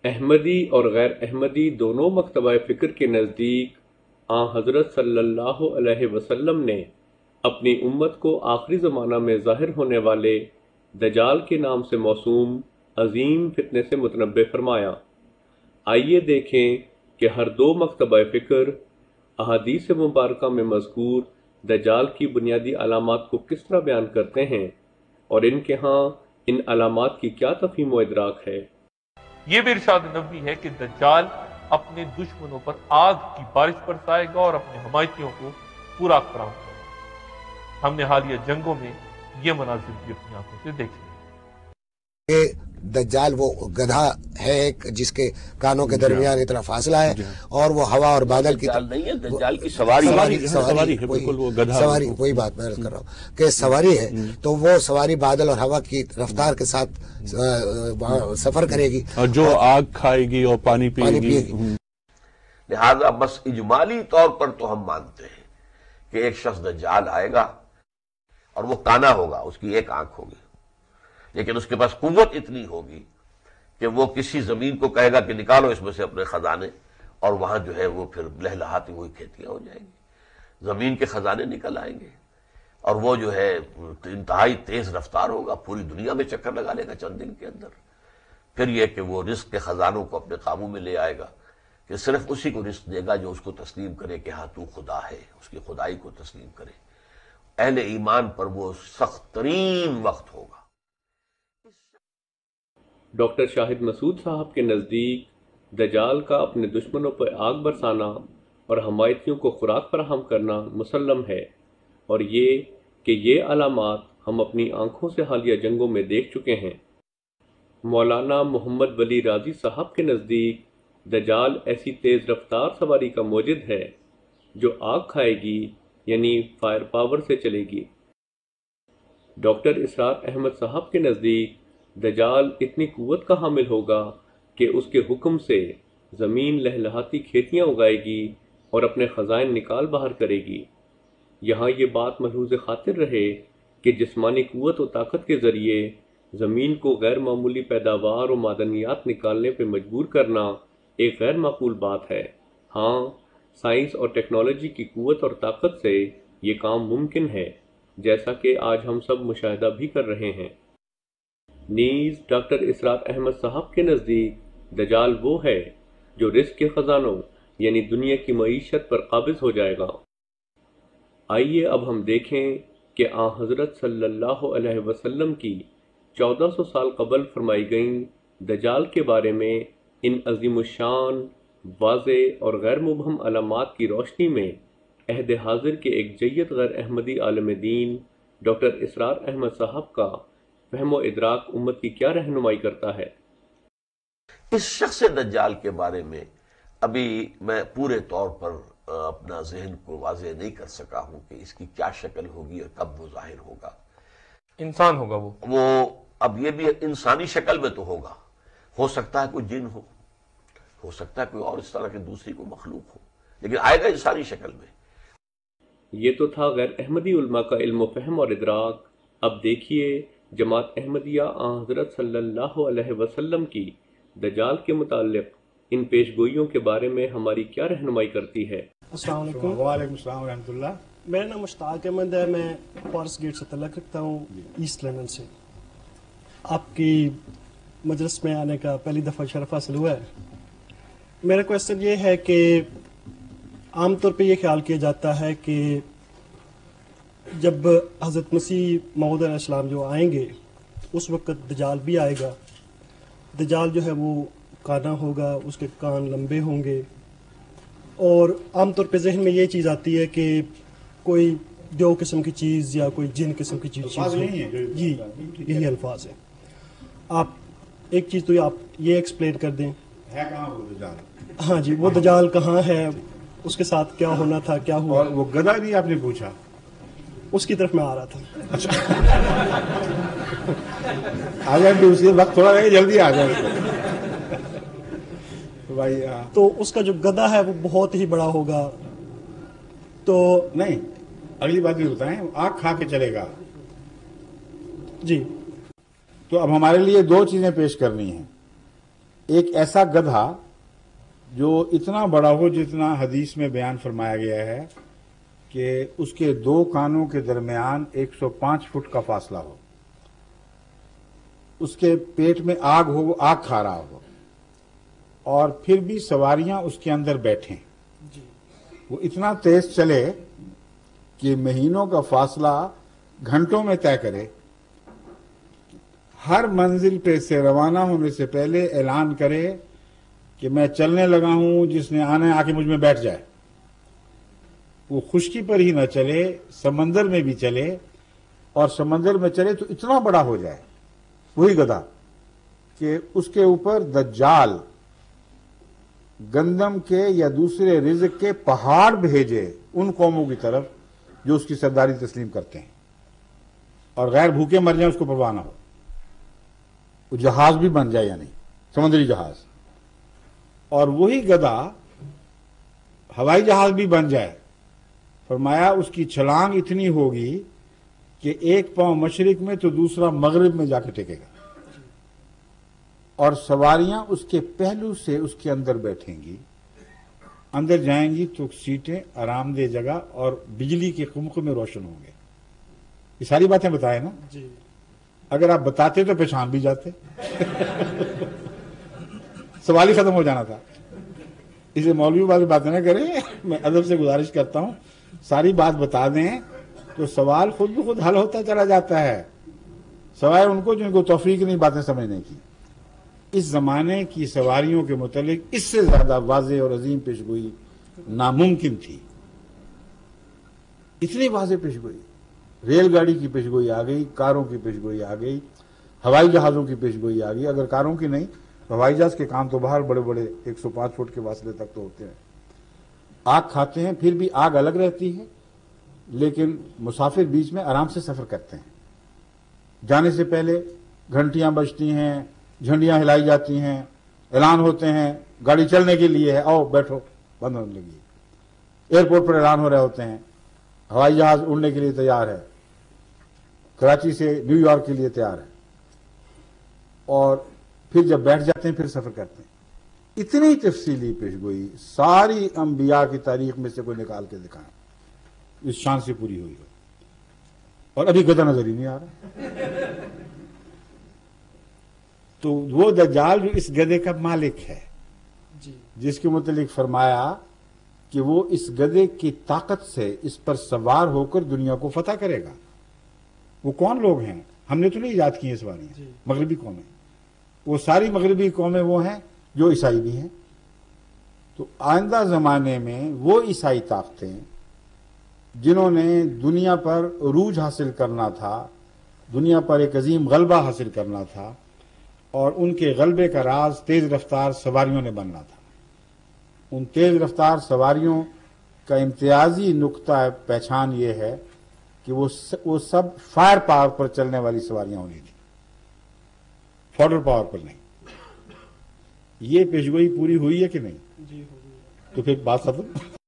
احمدی اور غیر احمدی دونوں مکتبہ فکر کے نزدیک آن حضرت صلی اللہ علیہ وسلم نے اپنی امت کو آخری زمانہ میں ظاہر ہونے والے دجال کے نام سے موسوم عظیم فتنے سے متنبع فرمایا۔ آئیے دیکھیں کہ ہر دو مکتبہ فکر احادیث مبارکہ میں مذکور دجال کی بنیادی علامات کو کس طرح بیان کرتے ہیں اور ان کے ہاں ان علامات کی کیا تفہیم و ادراک ہے۔ یہ بھی ارشاد نبوی ہے کہ دجال اپنے دشمنوں پر آگ کی بارش برسائے گا اور اپنے حمایتیوں کو پورا فراہم کرے گا۔ ہم نے حالیہ جنگوں میں یہ مناظر بھی اپنی آنکھوں سے دیکھے۔ دجال وہ گدھا ہے جس کے کانوں کے درمیان اتنا فاصلہ ہے اور وہ ہوا اور بادل کی نہیں ہے، دجال کی سواری ہے، بالکل وہ گدھا سواری، وہی بات میں کر رہا ہوں کہ سواری ہے تو وہ سواری بادل اور ہوا کی رفتار کے ساتھ سفر کرے گی اور جو آگ کھائے گی اور پانی پیے گی۔ لہذا بس اجمالی طور پر تو ہم مانتے ہیں کہ ایک شخص دجال آئے گا اور وہ کانا ہوگا، اس کی ایک آنکھ ہوگی، لیکن اس کے پاس قوت اتنی ہوگی کہ وہ کسی زمین کو کہے گا کہ نکالو اس میں سے اپنے خزانے، اور وہاں جو ہے وہ پھر لہلہاتی ہوئی کھیتیاں ہو جائیں گی، زمین کے خزانے نکل آئیں گے، اور وہ جو ہے انتہائی تیز رفتار ہوگا، پوری دنیا میں چکر لگا لے گا چند دن کے اندر۔ پھر یہ کہ وہ رزق کے خزانوں کو اپنے قابو میں لے آئے گا کہ صرف اسی کو رزق دے گا جو اس کو تسلیم کرے کہ ہاں تو خدا ہے، اس کی خدائی کو تسلیم کرے۔ اہل ایمان پر وہ سخت ترین وقت ہوگا۔ ڈاکٹر شاہد مسعود صاحب کے نزدیک دجال کا اپنے دشمنوں پر آگ برسانا اور حمایتیوں کو خوراک فراہم کرنا مسلم ہے، اور یہ کہ یہ علامات ہم اپنی آنکھوں سے حالیہ جنگوں میں دیکھ چکے ہیں۔ مولانا محمد ولی رازی صاحب کے نزدیک دجال ایسی تیز رفتار سواری کا موجد ہے جو آگ کھائے گی، یعنی فائر پاور سے چلے گی۔ ڈاکٹر اسرار احمد صاحب کے نزدیک دجال اتنی قوت کا حامل ہوگا کہ اس کے حکم سے زمین لہلہاتی کھیتیاں اگائے گی اور اپنے خزائن نکال باہر کرے گی۔ یہاں یہ بات ملحوظ خاطر رہے کہ جسمانی قوت و طاقت کے ذریعے زمین کو غیر معمولی پیداوار و معدنیات نکالنے پہ مجبور کرنا ایک غیر معقول بات ہے۔ ہاں، سائنس اور ٹیکنالوجی کی قوت اور طاقت سے یہ کام ممکن ہے، جیسا کہ آج ہم سب مشاہدہ بھی کر رہے ہیں۔ نیز ڈاکٹر اسرار احمد صاحب کے نزدیک دجال وہ ہے جو رزق کے خزانوں یعنی دنیا کی معیشت پر قابض ہو جائے گا۔ آئیے اب ہم دیکھیں کہ آن حضرت صلی اللہ علیہ وسلم کی 1400 سال قبل فرمائی گئیں دجال کے بارے میں ان عظیم الشان، واضح اور غیر مبہم علامات کی روشنی میں عہد حاضر کے ایک جید غیر احمدی عالم دین ڈاکٹر اسرار احمد صاحب کا فہم و ادراک امت کی کیا رہنمائی کرتا ہے۔ اس شخص دجال کے بارے میں ابھی میں پورے طور پر اپنا ذہن کو واضح نہیں کر سکا ہوں کہ اس کی کیا شکل ہوگی اور کب وہ ظاہر ہوگا۔ انسان ہوگا وہ اب یہ بھی انسانی شکل میں تو ہوگا، ہو سکتا ہے کوئی جن ہو سکتا ہے کوئی اور اس طرح کی دوسری کوئی مخلوق ہو، لیکن آئے گا انسانی شکل میں۔ یہ تو تھا غیر احمدی علماء کا علم و فہم اور ادراک۔ اب دیکھیے جماعت احمدیہ آن حضرت صلی اللہ علیہ وسلم کی دجال کے متعلق ان پیشگوئیوں کے بارے میں ہماری کیا رہنمائی کرتی ہے۔ السلام علیکم۔ وعلیکم السلام ورحمۃ اللہ۔ میرا نام مشتاق احمد ہے، میں فارس گیٹ سے تعلق رکھتا ہوں، ایسٹ لندن سے۔ آپ کی مجلس میں آنے کا پہلی دفعہ شرف حاصل ہوا ہے۔ میرا کوشچن یہ ہے کہ عام طور پہ یہ خیال کیا جاتا ہے کہ جب حضرت مسیح موعود علیہ السلام جو آئیں گے اس وقت دجال بھی آئے گا۔ دجال جو ہے وہ کانا ہوگا، اس کے کان لمبے ہوں گے، اور عام طور پہ ذہن میں یہ چیز آتی ہے کہ کوئی دیو قسم کی چیز یا کوئی جن قسم کی چیز جی یہی الفاظ ہیں۔ آپ ایک چیز تو آپ یہ ایکسپلین کر دیں ہے کہاں وہ دجال؟ ہاں جی، وہ دجال کہاں ہے، اس کے ساتھ کیا ہونا تھا، کیا ہوا؟ اور وہ گدھا نہیں آپ نے پوچھا؟ اس کی طرف میں آ رہا تھا۔ آ جائے اس کے وقت تھوڑا رہے، جلدی آ جائے بھائی۔ تو اس کا جو گدھا ہے وہ بہت ہی بڑا ہوگا۔ تو نہیں، اگلی بات یہ بتائیں، آگ کھا کے چلے گا جی، تو اب ہمارے لیے دو چیزیں پیش کرنی ہیں۔ ایک ایسا گدھا جو اتنا بڑا ہو جتنا حدیث میں بیان فرمایا گیا ہے کہ اس کے 2 کانوں کے درمیان 105 فٹ کا فاصلہ ہو، اس کے پیٹ میں آگ ہو، وہ آگ کھا رہا ہو، اور پھر بھی سواریاں اس کے اندر بیٹھیں، وہ اتنا تیز چلے کہ مہینوں کا فاصلہ گھنٹوں میں طے کرے، ہر منزل پہ سے روانہ ہونے سے پہلے اعلان کرے کہ میں چلنے لگا ہوں، جس نے آنا ہے آ کے مجھ میں بیٹھ جائے۔ وہ خشکی پر ہی نہ چلے، سمندر میں بھی چلے، اور سمندر میں چلے تو اتنا بڑا ہو جائے وہی گدھا کہ اس کے اوپر دجال گندم کے یا دوسرے رزق کے پہاڑ بھیجے ان قوموں کی طرف جو اس کی سرداری تسلیم کرتے ہیں، اور غیر بھوکے مر جائیں اس کو پرواہ نہ ہو، وہ جہاز بھی بن جائے یا نہیں، سمندری جہاز، اور وہی گدھا ہوائی جہاز بھی بن جائے، فرمایا اس کی چھلانگ اتنی ہوگی کہ 1 پاؤں مشرق میں تو دوسرا مغرب میں جا کے ٹکے گا، اور سواریاں اس کے پہلو سے اس کے اندر بیٹھیں گی، اندر جائیں گی تو سیٹیں آرام دہ جگہ اور بجلی کے قمقم میں روشن ہوں گے۔ یہ ساری باتیں بتائے نا؟ جی اگر آپ بتاتے تو پہچان بھی جاتے، سوال ہی ختم ہو جانا تھا۔ اسے مولوی والی باتیں نہ کریں، میں ادب سے گزارش کرتا ہوں ساری بات بتا دیں تو سوال خود بخود حل ہوتا چلا جاتا ہے، سوائے ان کو جن کو توفیق نہیں باتیں سمجھنے کی۔ اس زمانے کی سواریوں کے متعلق اس سے زیادہ واضح اور عظیم پیشگوئی ناممکن تھی، اتنی واضح پیشگوئی، ریل گاڑی کی پیشگوئی آ گئی، کاروں کی پیشگوئی آ گئی، ہوائی جہازوں کی پیشگوئی آ گئی، اگر کاروں کی نہیں تو ہوائی جہاز کے کام تو باہر بڑے بڑے 105 فٹ کے فاصلے تک تو ہوتے ہیں، آگ کھاتے ہیں، پھر بھی آگ الگ رہتی ہے، لیکن مسافر بیچ میں آرام سے سفر کرتے ہیں۔ جانے سے پہلے گھنٹیاں بجتی ہیں، جھنڈیاں ہلائی جاتی ہیں، اعلان ہوتے ہیں گاڑی چلنے کے لیے ہے، آؤ بیٹھو، بند ہونے لگی، ایئرپورٹ پر اعلان ہو رہے ہوتے ہیں ہوائی جہاز اڑنے کے لیے تیار ہے، کراچی سے نیو یارک کے لیے تیار ہے، اور پھر جب بیٹھ جاتے ہیں پھر سفر کرتے ہیں۔ اتنی تفصیلی پیشگوئی ساری انبیاء کی تاریخ میں سے کوئی نکال کے دکھائیں اس شان سے پوری ہوئی ہو، اور ابھی گدھا نظر ہی نہیں آ رہا۔ تو وہ دجال جو اس گدھے کا مالک ہے، جس کے متعلق فرمایا کہ وہ اس گدھے کی طاقت سے اس پر سوار ہو کر دنیا کو فتح کرے گا۔ وہ کون لوگ ہیں؟ ہم نے تو نہیں ایجاد کی ہیں سواریاں، مغربی قومیں، وہ ساری مغربی قومیں وہ ہیں جو عیسائی بھی ہیں۔ تو آئندہ زمانے میں وہ عیسائی طاقتیں جنہوں نے دنیا پر عروج حاصل کرنا تھا، دنیا پر ایک عظیم غلبہ حاصل کرنا تھا، اور ان کے غلبے کا راز تیز رفتار سواریوں نے بننا تھا، ان تیز رفتار سواریوں کا امتیازی نقطہ پہچان یہ ہے کہ وہ سب فائر پاور پر چلنے والی سواریاں ہونی تھیں، فوڈر پاور پر نہیں۔ یہ پیشگوئی پوری ہوئی ہے کہ نہیں؟ جی ہو گئی۔ تو پھر بات ختم۔